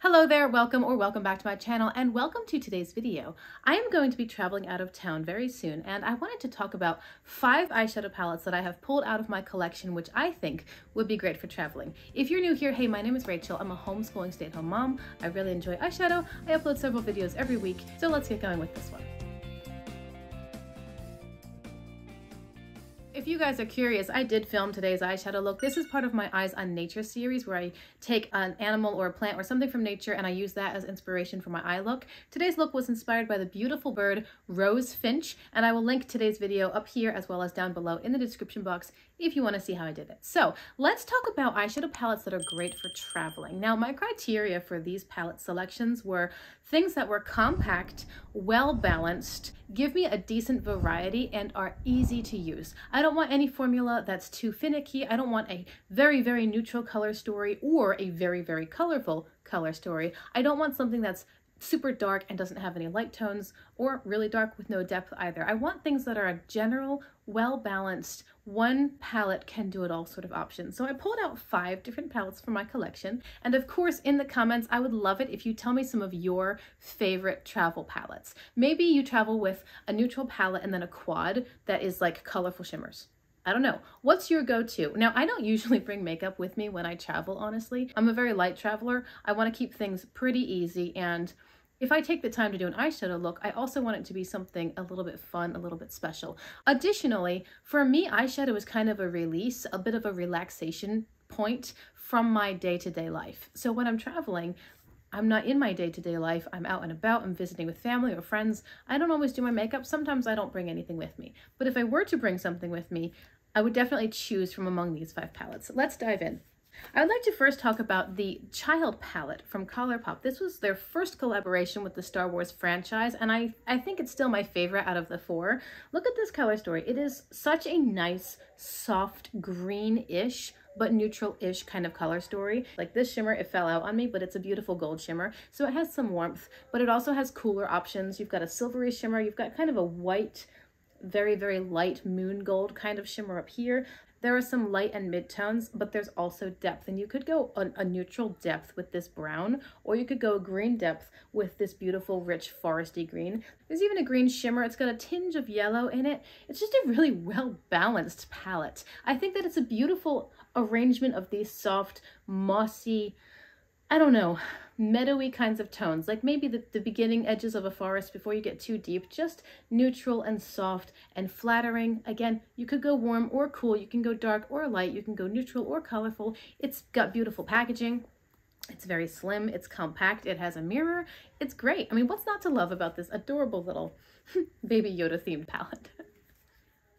Hello there, welcome or welcome back to my channel and welcome to today's video. I am going to be traveling out of town very soon and I wanted to talk about 5 eyeshadow palettes that I have pulled out of my collection which I think would be great for traveling. If you're new here, hey, my name is Rachel. I'm a homeschooling stay-at-home mom. I really enjoy eyeshadow. I upload several videos every week, so let's get going with this one. If you guys are curious, I did film today's eyeshadow look. This is part of my Eyes on Nature series where I take an animal or a plant or something from nature and I use that as inspiration for my eye look. Today's look was inspired by the beautiful bird Rose Finch, and I will link today's video up here as well as down below in the description box if you want to see how I did it. So let's talk about eyeshadow palettes that are great for traveling. Now, my criteria for these palette selections were things that were compact, well balanced, give me a decent variety, and are easy to use. I don't want any formula that's too finicky. I don't want a very, very neutral color story or a very, very colorful color story. I don't want something that's super dark and doesn't have any light tones or really dark with no depth either. I want things that are a general, well-balanced, one palette can do it all sort of option. So I pulled out 5 different palettes from my collection. And of course, in the comments, I would love it if you tell me some of your favorite travel palettes. Maybe you travel with a neutral palette and then a quad that is like colorful shimmers. I don't know. What's your go-to? Now, I don't usually bring makeup with me when I travel, honestly. I'm a very light traveler. I want to keep things pretty easy, and if I take the time to do an eyeshadow look, I also want it to be something a little bit fun, a little bit special. Additionally, for me, eyeshadow is kind of a release, a bit of a relaxation point from my day-to-day life. So when I'm traveling, I'm not in my day-to-day life. I'm out and about. I'm visiting with family or friends. I don't always do my makeup. Sometimes I don't bring anything with me. But if I were to bring something with me, I would definitely choose from among these 5 palettes. Let's dive in. I would like to first talk about the Child palette from ColourPop. This was their first collaboration with the Star Wars franchise, and I think it's still my favorite out of the 4. Look at this color story. It is such a nice, soft, green-ish, but neutral-ish kind of color story. Like this shimmer, it fell out on me, but it's a beautiful gold shimmer. So it has some warmth, but it also has cooler options. You've got a silvery shimmer. You've got kind of a white, very, very light moon gold kind of shimmer up here. There are some light and mid-tones, but there's also depth, and you could go a neutral depth with this brown, or you could go a green depth with this beautiful, rich, foresty green. There's even a green shimmer. It's got a tinge of yellow in it. It's just a really well-balanced palette. I think that it's a beautiful arrangement of these soft, mossy, I don't know, meadowy kinds of tones, like maybe the beginning edges of a forest before you get too deep, just neutral and soft and flattering. Again, you could go warm or cool, you can go dark or light, you can go neutral or colorful. It's got beautiful packaging. It's very slim, it's compact, it has a mirror. It's great. I mean, what's not to love about this adorable little Baby Yoda themed palette?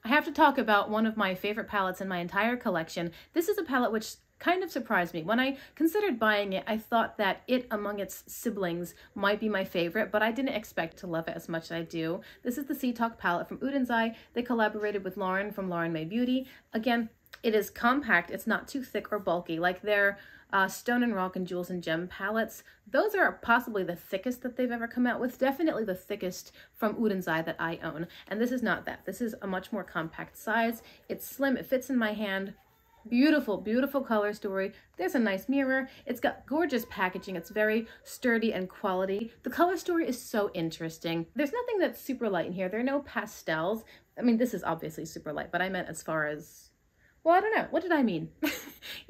I have to talk about one of my favorite palettes in my entire collection. This is a palette which kind of surprised me. When I considered buying it, I thought that it, among its siblings, might be my favorite, but I didn't expect to love it as much as I do. This is the Sea Talk palette from Iluvsarahii. They collaborated with Lauren from Lauren May Beauty. Again, it is compact. It's not too thick or bulky like their Stone and Rock and Jewels and Gem palettes. Those are possibly the thickest that they've ever come out with. Definitely the thickest from Iluvsarahii that I own. And this is not that. This is a much more compact size. It's slim. It fits in my hand. Beautiful, beautiful color story. There's a nice mirror. It's got gorgeous packaging. It's very sturdy and quality. The color story is so interesting. There's nothing that's super light in here. There are no pastels. I mean, this is obviously super light, but I meant as far as, well, I don't know. What did I mean?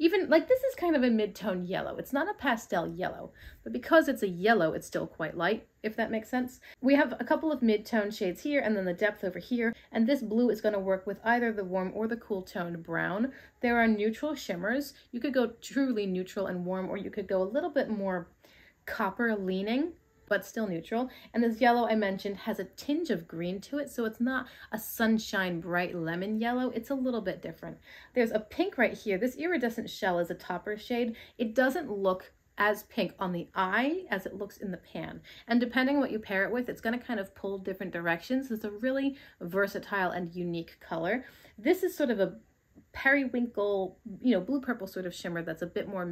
Even like this is kind of a mid-tone yellow. It's not a pastel yellow, but because it's a yellow, it's still quite light, if that makes sense. We have a couple of mid-tone shades here and then the depth over here. And this blue is going to work with either the warm or the cool toned brown. There are neutral shimmers. You could go truly neutral and warm, or you could go a little bit more copper leaning, but still neutral. And this yellow I mentioned has a tinge of green to it, so it's not a sunshine bright lemon yellow. It's a little bit different. There's a pink right here. This iridescent shell is a topper shade. It doesn't look as pink on the eye as it looks in the pan. And depending on what you pair it with, it's going to kind of pull different directions. It's a really versatile and unique color. This is sort of a periwinkle, blue purple sort of shimmer that's a bit more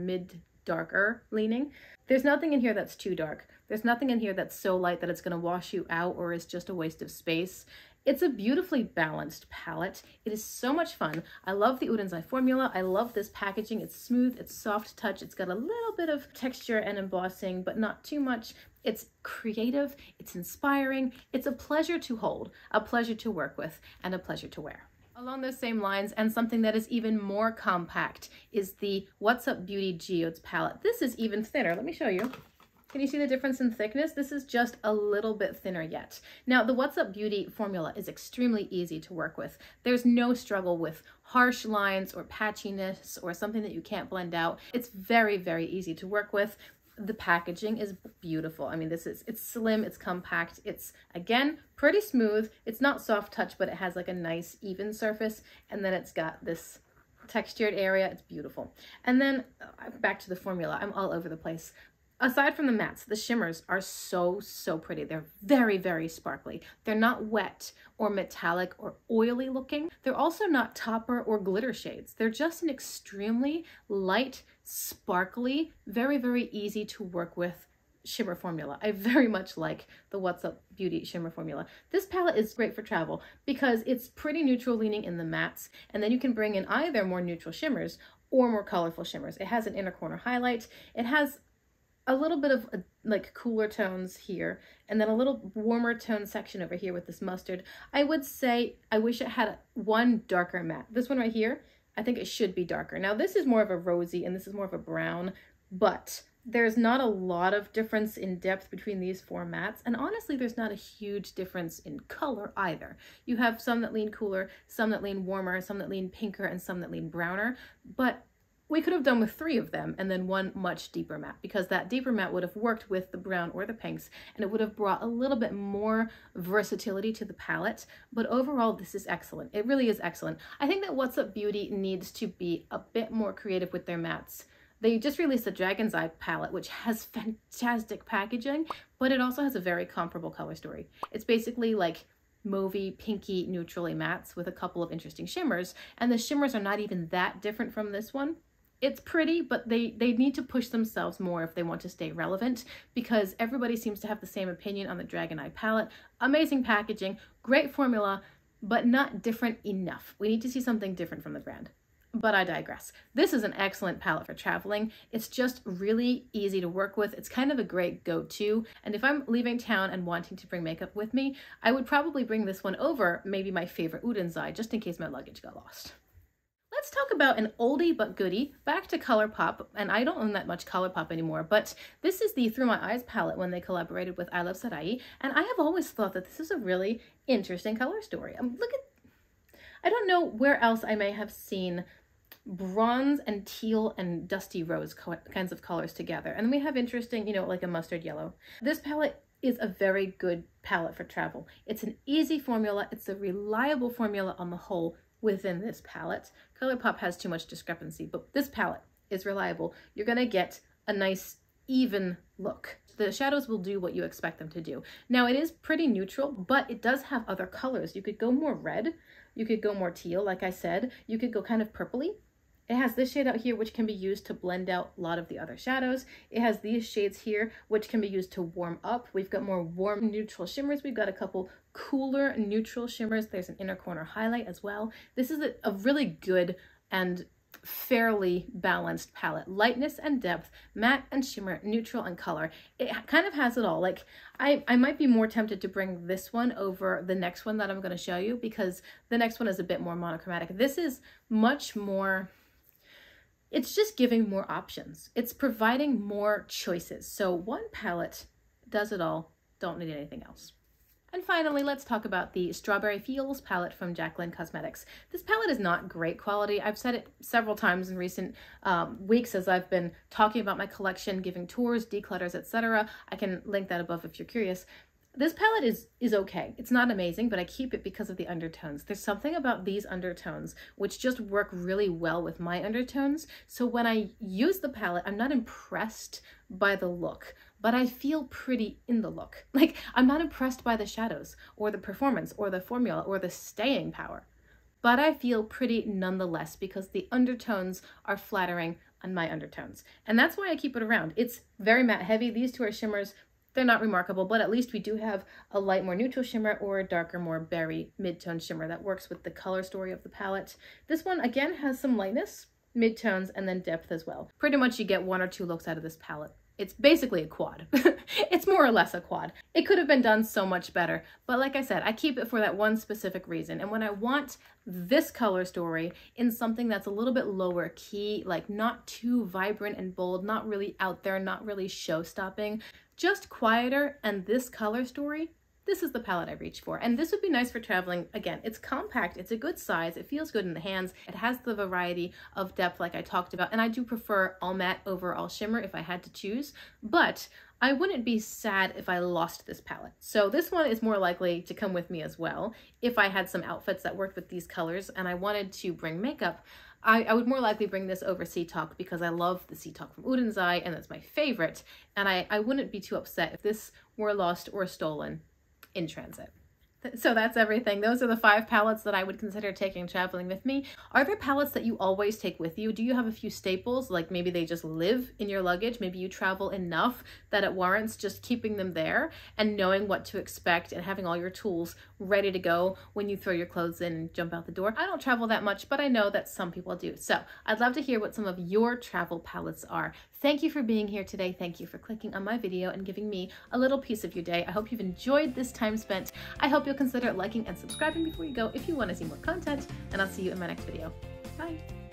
darker leaning. There's nothing in here that's too dark. There's nothing in here that's so light that it's going to wash you out or is just a waste of space. It's a beautifully balanced palette. It is so much fun. I love the Udenzai formula. I love this packaging. It's smooth, it's soft touch. It's got a little bit of texture and embossing, but not too much. It's creative, it's inspiring. It's a pleasure to hold, a pleasure to work with, and a pleasure to wear. Along those same lines, and something that is even more compact, is the What's Up Beauty Geodes palette. This is even thinner. Let me show you. Can you see the difference in thickness? This is just a little bit thinner yet. Now, the What's Up Beauty formula is extremely easy to work with. There's no struggle with harsh lines or patchiness or something that you can't blend out. It's very, very easy to work with. The packaging is beautiful. I mean, it's slim, it's compact, it's, again, pretty smooth. It's not soft touch, but it has like a nice even surface. And then it's got this textured area. It's beautiful. And then back to the formula. I'm all over the place. Aside from the mattes, the shimmers are so pretty. They're very, very sparkly. They're not wet or metallic or oily looking. They're also not topper or glitter shades. They're just an extremely light, sparkly, very, very easy to work with shimmer formula. I very much like the What's Up Beauty shimmer formula. This palette is great for travel because it's pretty neutral leaning in the mattes, and then you can bring in either more neutral shimmers or more colorful shimmers. It has an inner corner highlight. It has a little bit of like cooler tones here, and then a little warmer tone section over here with this mustard. I would say I wish it had one darker matte. This one right here, I think it should be darker. Now this is more of a rosy and this is more of a brown, but there's not a lot of difference in depth between these four mattes, and honestly there's not a huge difference in color either. You have some that lean cooler, some that lean warmer, some that lean pinker, and some that lean browner, but we could have done with 3 of them and then one much deeper matte, because that deeper matte would have worked with the brown or the pinks and it would have brought a little bit more versatility to the palette. But overall, this is excellent. It really is excellent. I think that What's Up Beauty needs to be a bit more creative with their mattes. They just released the Dragon's Eye palette, which has fantastic packaging, but it also has a very comparable color story. It's basically like mauvey, pinky, neutrally mattes with a couple of interesting shimmers, and the shimmers are not even that different from this one. It's pretty, but they need to push themselves more if they want to stay relevant, because everybody seems to have the same opinion on the Dragon Eye palette. Amazing packaging, great formula, but not different enough. We need to see something different from the brand. But I digress. This is an excellent palette for traveling. It's just really easy to work with. It's kind of a great go-to. And if I'm leaving town and wanting to bring makeup with me, I would probably bring this one over maybe my favorite Udenzai, just in case my luggage got lost. Let's talk about an oldie but goodie, back to ColourPop, and I don't own that much ColourPop anymore, but this is the Through My Eyes palette when they collaborated with Iluvsarahii, and I have always thought that this is a really interesting color story. I don't know where else I may have seen bronze and teal and dusty rose kinds of colors together, and then we have interesting, you know, like a mustard yellow. This palette is a very good palette for travel. It's an easy formula, it's a reliable formula on the whole. Within this palette, ColourPop has too much discrepancy, but this palette is reliable. You're gonna get a nice even look. The shadows will do what you expect them to do. Now it is pretty neutral, but it does have other colors. You could go more red, you could go more teal, like I said, you could go kind of purpley. It has this shade out here, which can be used to blend out a lot of the other shadows. It has these shades here, which can be used to warm up. We've got more warm neutral shimmers. We've got a couple cooler neutral shimmers. There's an inner corner highlight as well. This is a really good and fairly balanced palette. Lightness and depth, matte and shimmer, neutral and color. It kind of has it all. Like I might be more tempted to bring this one over the next one that I'm going to show you, because the next one is a bit more monochromatic. This is much more... It's just giving more options. It's providing more choices. So one palette does it all, don't need anything else. And finally, let's talk about the Strawberry Feels palette from Jaclyn Cosmetics. This palette is not great quality. I've said it several times in recent weeks as I've been talking about my collection, giving tours, declutters, etc. I can link that above if you're curious. This palette is okay. It's not amazing, but I keep it because of the undertones. There's something about these undertones which just work really well with my undertones. So when I use the palette, I'm not impressed by the look, but I feel pretty in the look. Like, I'm not impressed by the shadows or the performance or the formula or the staying power, but I feel pretty nonetheless because the undertones are flattering on my undertones. And that's why I keep it around. It's very matte heavy. These two are shimmers. They're not remarkable, but at least we do have a light, more neutral shimmer or a darker, more berry mid-tone shimmer that works with the color story of the palette. This one, again, has some lightness, mid-tones, and then depth as well. Pretty much you get 1 or 2 looks out of this palette. It's basically a quad. It's more or less a quad. It could have been done so much better, but like I said, I keep it for that one specific reason. And when I want this color story in something that's a little bit lower key, like not too vibrant and bold, not really out there, not really show-stopping, just quieter and this color story, this is the palette I reach for. And this would be nice for traveling. Again, it's compact, it's a good size, it feels good in the hands, it has the variety of depth like I talked about, and I do prefer all matte over all shimmer if I had to choose, but I wouldn't be sad if I lost this palette. So this one is more likely to come with me as well. If I had some outfits that worked with these colors and I wanted to bring makeup, I would more likely bring this over Sea Talk because I love the Sea Talk from Udenzai and that's my favorite, and I wouldn't be too upset if this were lost or stolen in transit. So that's everything. Those are the 5 palettes that I would consider taking traveling with me. Are there palettes that you always take with you? Do you have a few staples, like maybe they just live in your luggage? Maybe you travel enough that it warrants just keeping them there and knowing what to expect and having all your tools ready to go when you throw your clothes in and jump out the door. I don't travel that much, but I know that some people do. So I'd love to hear what some of your travel palettes are. Thank you for being here today. Thank you for clicking on my video and giving me a little piece of your day. I hope you've enjoyed this time spent. I hope you'll consider liking and subscribing before you go if you want to see more content, and I'll see you in my next video. Bye.